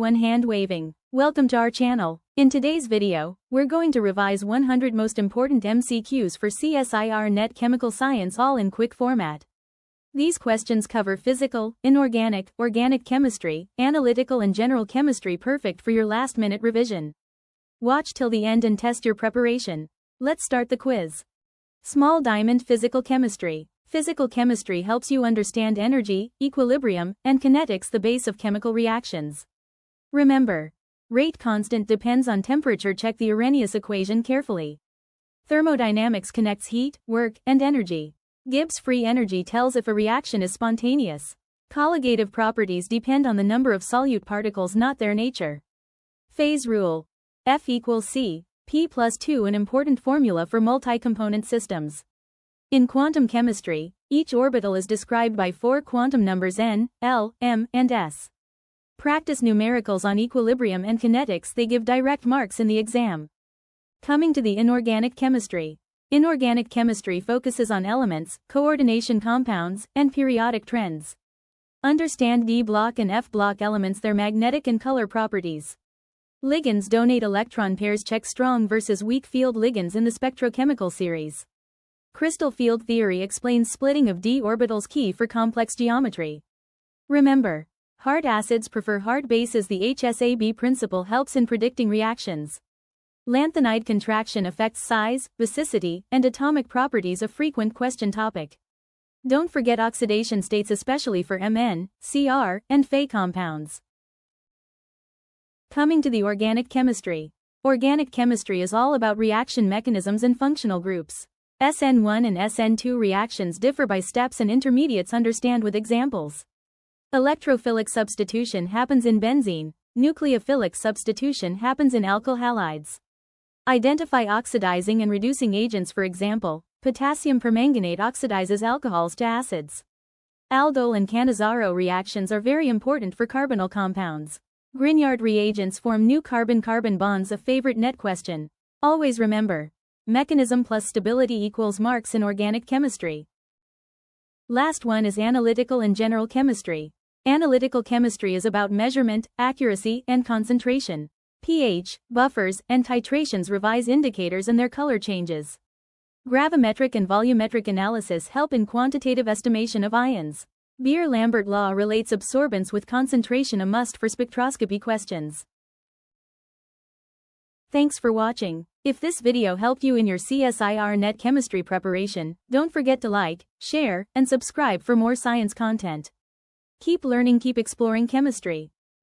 One hand waving. Welcome to our channel. In today's video, we're going to revise 100 most important MCQs for CSIR-NET Chemical Science all in quick format. These questions cover physical, inorganic, organic chemistry, analytical and general chemistry, perfect for your last-minute revision. Watch till the end and test your preparation. Let's start the quiz. Small diamond physical chemistry. Physical chemistry helps you understand energy, equilibrium, and kinetics, the base of chemical reactions. Remember, rate constant depends on temperature. Check the Arrhenius equation carefully. Thermodynamics connects heat, work, and energy. Gibbs free energy tells if a reaction is spontaneous. Colligative properties depend on the number of solute particles, not their nature. Phase rule. F equals C, P plus 2, an important formula for multi-component systems. In quantum chemistry, each orbital is described by 4 quantum numbers n, l, m, and s. Practice numericals on equilibrium and kinetics, they give direct marks in the exam. Coming to the inorganic chemistry. Inorganic chemistry focuses on elements, coordination compounds, and periodic trends. Understand D block and F block elements, their magnetic and color properties. Ligands donate electron pairs. Check strong versus weak field ligands in the spectrochemical series. Crystal field theory explains splitting of d orbitals, key for complex geometry. Remember, hard acids prefer hard bases. The HSAB principle helps in predicting reactions. Lanthanide contraction affects size, basicity, and atomic properties, a frequent question topic. Don't forget oxidation states, especially for Mn, Cr, and Fe compounds. Coming to the organic chemistry. Organic chemistry is all about reaction mechanisms and functional groups. SN1 and SN2 reactions differ by steps and intermediates. Understand with examples. Electrophilic substitution happens in benzene, nucleophilic substitution happens in alkyl halides. Identify oxidizing and reducing agents. For example, potassium permanganate oxidizes alcohols to acids. Aldol and Cannizzaro reactions are very important for carbonyl compounds. Grignard reagents form new carbon-carbon bonds, a favorite net question. Always remember, mechanism plus stability equals marks in organic chemistry. Last one is analytical and general chemistry. Analytical chemistry is about measurement, accuracy, and concentration. pH, buffers, and titrations, revise indicators and their color changes. Gravimetric and volumetric analysis help in quantitative estimation of ions. Beer-Lambert law relates absorbance with concentration, a must for spectroscopy questions. Thanks for watching. If this video helped you in your CSIR-NET chemistry preparation, don't forget to like, share, and subscribe for more science content. Keep learning, keep exploring chemistry.